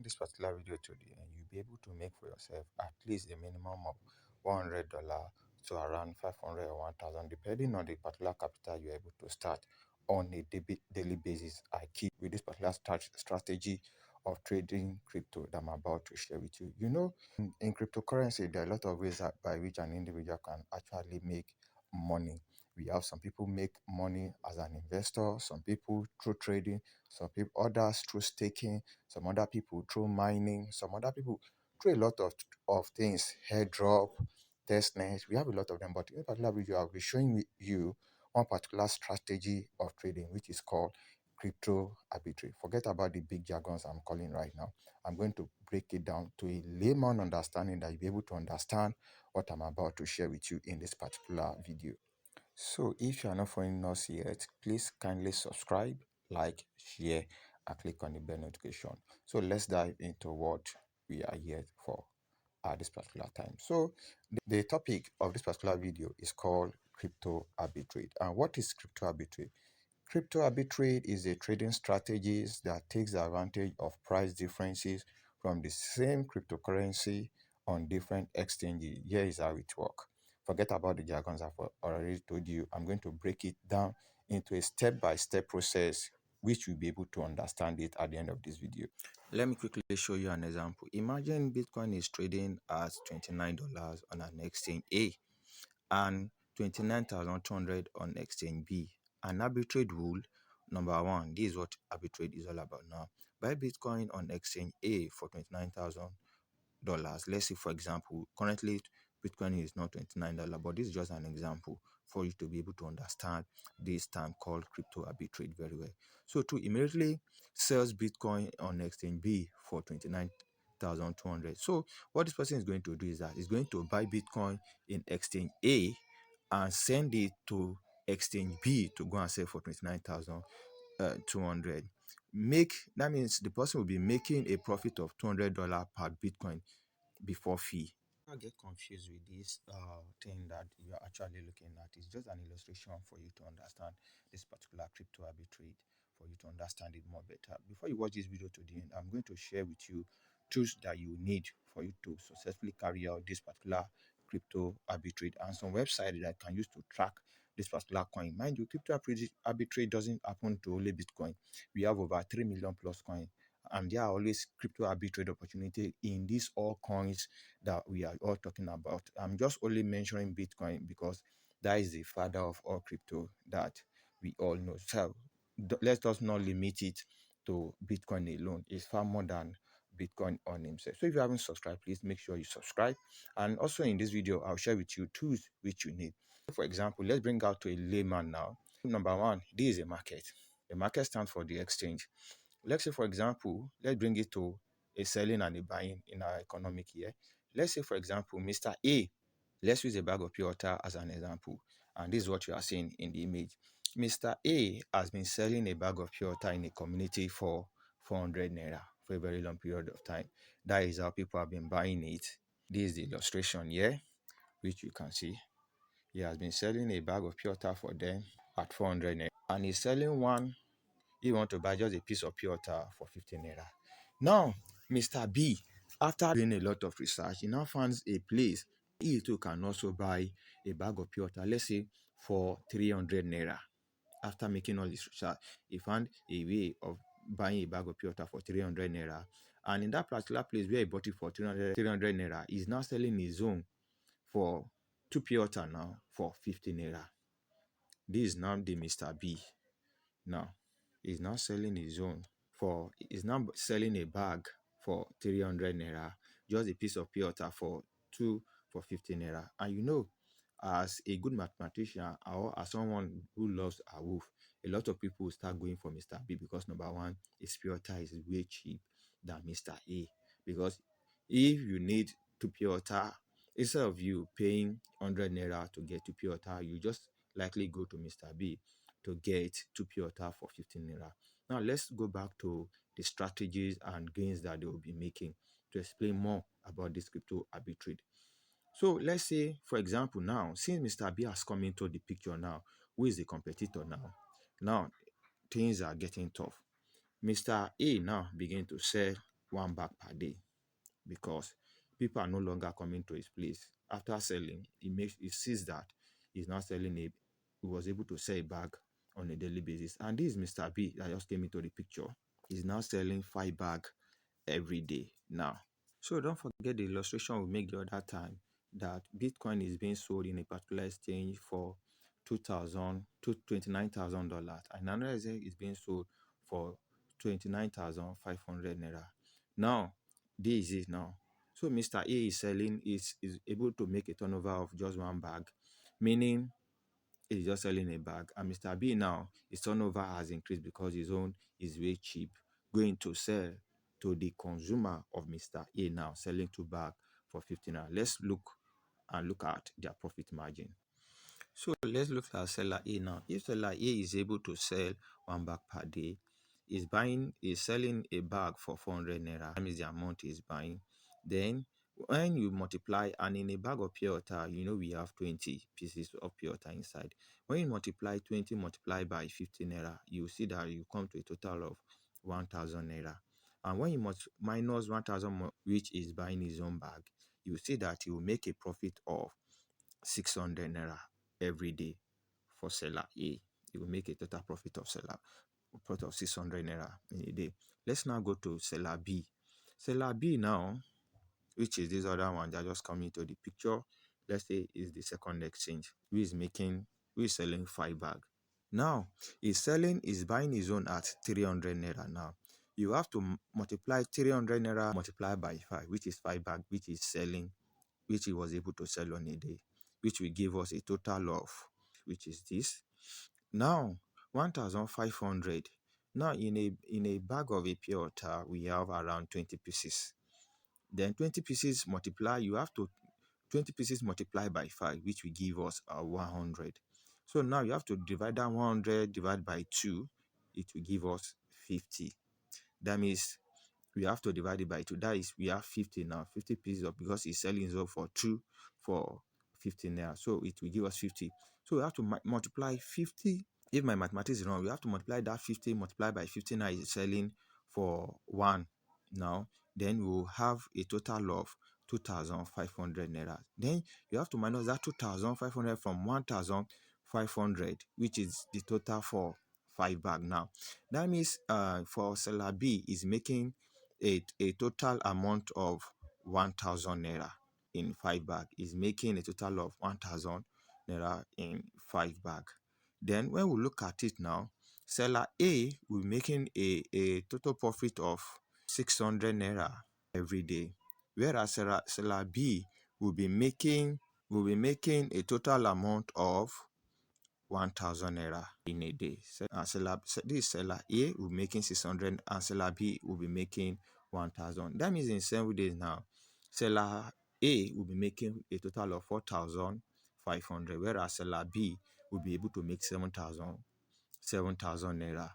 this particular video today, and you'll be able to make for yourself at least a minimum of $100 to around 500 or 1000, depending on the particular capital you're able to start on a daily basis. I keep with this particular strategy of trading crypto that I'm about to share with you. In cryptocurrency, there are a lot of ways by which an individual can actually make money. We have some people make money as an investor, some people through trading, some people others through staking, some other people through mining, some other people through a lot of things, airdrop, testnet. We have a lot of them, but in a particular video, I'll be showing you one particular strategy of trading, which is called crypto arbitrage. Forget about the big jargons I'm calling right now. I'm going to break it down to a layman understanding that you'll be able to understand what I'm about to share with you in this particular video. So if you are not following us yet, please kindly subscribe, like, share, and click on the bell notification. So let's dive into what we are here for at this particular time. So the topic of this particular video is called crypto arbitrage. And what is crypto arbitrage? Crypto arbitrage is a trading strategy that takes advantage of price differences from the same cryptocurrency on different exchanges. Here is how it works. Forget about the jargons I've already told you. I'm going to break it down into a step-by-step process, which you'll be able to understand it at the end of this video. Let me quickly show you an example. Imagine Bitcoin is trading at $29 on an exchange A and 29,200 on exchange B. An arbitrage rule, number one, this is what arbitrage is all about now. Buy Bitcoin on exchange A for $29,000. Let's say, for example, currently Bitcoin is not $29, but this is just an example for you to be able to understand this term called crypto arbitrage very well. So to immediately sells Bitcoin on exchange B for 29,200. So what this person is going to do is that he's going to buy Bitcoin in exchange A and send it to exchange B to go and sell for 29,200. That means the person will be making a profit of $200 per Bitcoin before fee. I get confused with this thing that you're actually looking at. It's just an illustration for you to understand this particular crypto arbitrage, for you to understand it more better. Before you watch this video to the end, I'm going to share with you tools that you need for you to successfully carry out this particular crypto arbitrage and some website that I can use to track this particular coin. Mind you, crypto arbitrage doesn't happen to only Bitcoin. We have over 3 million plus coins, and there are always crypto arbitrage opportunity in these all coins that we are all talking about. I'm just only mentioning Bitcoin because that is the father of all crypto that we all know. So let's just not limit it to Bitcoin alone. It's far more than Bitcoin on himself. So if you haven't subscribed, please make sure you subscribe. And also in this video, I'll share with you tools which you need. For example, let's bring out to a layman now. Number one, this is a market. The market stands for the exchange. Let's say, for example, let's bring it to a selling and a buying in our economic year. Let's say, for example, Mr. A. Let's use a bag of pure water as an example. And this is what you are seeing in the image. Mr. A has been selling a bag of pure water in a community for 400 naira for a very long period of time. That is how people have been buying it. This is the illustration here, which you can see. He has been selling a bag of pure water for them at 400 naira. And he's selling one. You want to buy just a piece of pure water for 15 naira. Now, Mr. B, after doing a lot of research, he now finds a place he too can also buy a bag of pure water, let's say for 300 naira. After making all this research, he found a way of buying a bag of pure water for 300 naira. And in that particular place where he bought it for 300 naira, he's now selling his own for 2 pure water now for 50 naira. This is now the Mr. B. Now, he's now selling his own he's now selling a bag for 300 naira, just a piece of pure water for 50 naira. And as a good mathematician or as someone who loves a wolf, a lot of people start going for Mr. B because number one, his pure water is way cheap than Mr. A. Because if you need 2 pure water, instead of you paying 100 naira to get 2 pure water, you just likely go to Mr. B to get 2 pure water for 15 naira. Now let's go back to the strategies and gains that they will be making to explain more about this crypto arbitrage. So let's say, for example, now since Mr. B has come into the picture now, who is the competitor now? Now things are getting tough. Mr. A now begin to sell one bag per day because people are no longer coming to his place. After selling, he sees that he's now selling he was able to sell a bag on a daily basis. And this is Mr. B that just came into the picture. He's now selling 5 bag every day now. So don't forget the illustration we make the other time that Bitcoin is being sold in a particular exchange for $29,000 and another exchange is being sold for 29,500 naira. Now, this is it now. So Mr. A is selling is able to make a turnover of just one bag, meaning he's just selling a bag. And Mr. B now, his turnover has increased because his own is very cheap, going to sell to the consumer of Mr. A now, selling 2 bag for 15 naira. Let's look at their profit margin. So let's look at seller A now. If seller A is able to sell 1 bag per day, is selling a bag for 400 naira. That means the amount is buying. Then when you multiply, and in a bag of pure water, we have 20 pieces of pure water inside. When you multiply 20 multiplied by 50 naira, you see that you come to a total of 1,000 naira. And when you minus 1,000, which is buying his own bag, you see that he will make a profit of 600 naira every day for seller A. He will make a total profit of 600 naira in a day. Let's now go to seller B. Seller B now, which is this other one that just coming into the picture, let's say is the second exchange, who is selling 5 bag. Now, is buying his own at 300 naira now. You have to multiply 300 naira multiplied by 5, which is 5 bag, which he was able to sell on a day, which will give us a total of, which is this. Now, 1,500. Now, in a bag of a pure water, we have around 20 pieces. Then 20 pieces multiply, 20 pieces multiplied by 5, which will give us 100. So now you have to divide that 100 divided by 2, it will give us 50. That means we have to divide it by 2. That is, we have 50 now. 50 pieces of, because he's selling it for 2 for 15 naira. So it will give us 50. So we have to multiply 50. If my mathematics is wrong, we have to multiply that 50 multiplied by 50 now is selling for 1 now. Then we will have a total of 2,500 naira. Then you have to minus that 2,500 from 1,500, which is the total for 5 bag now. That means for seller B is making a total amount of 1,000 naira in 5 bag. Is making a total of 1,000 naira in 5 bag. Then when we look at it now, seller A will be making a total profit of 600 naira every day, whereas seller B will be making a total amount of 1,000 naira in a day. This seller A will be making 600 and seller B will be making 1,000. That means in 7 days now, seller A will be making a total of 4,500, whereas seller B will be able to make 7,000 naira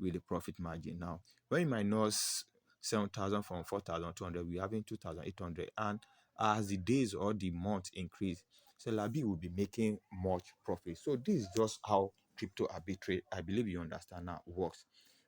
with the profit margin. Now, when you minus 7,000 from 4,200, we're having 2,800. And as the days or the months increase, seller B will be making much profit. So this is just how crypto arbitrage, I believe you understand now, works.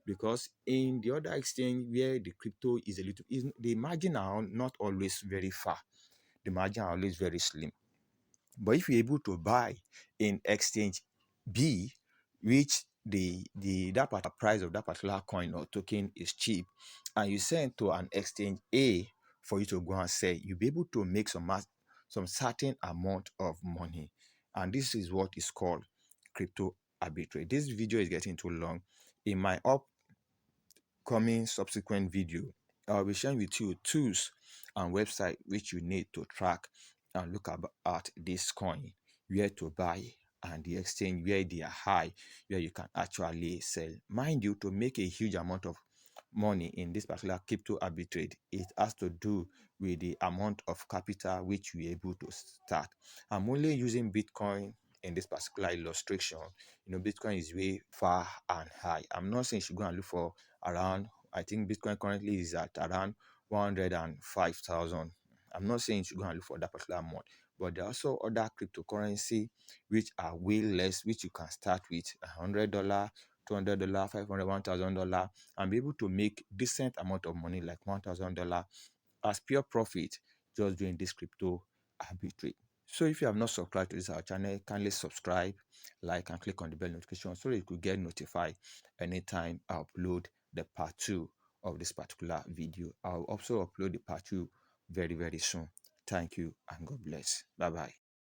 Because in the other exchange where the crypto is the margin are not always very far. The margin are always very slim. But if you're able to buy in exchange B, which that particular price of that particular coin or token is cheap, and you send to an exchange A for you to go and sell, you'll be able to make some certain amount of money. And this is what is called crypto arbitrage. This video is getting too long. In my upcoming subsequent video, I'll be sharing with you tools and website which you need to track and look at this coin, where to buy, and the exchange where they are high, where you can actually sell. Mind you, to make a huge amount of money in this particular crypto arbitrage, it has to do with the amount of capital which you're able to start. I'm only using Bitcoin in this particular illustration. Bitcoin is way far and high. I'm not saying you should go and look for around, I think Bitcoin currently is at around 105,000. I'm not saying you should go and look for that particular amount, but there are also other cryptocurrency which are way less, which you can start with $100, $200, 500, $1,000, and be able to make decent amount of money like $1,000 as pure profit just doing this crypto arbitrage. So if you have not subscribed to this our channel, kindly subscribe, like, and click on the bell notification so that you could get notified anytime I upload the part 2 of this particular video. I'll also upload the part 2 very, very soon. Thank you and God bless. Bye bye.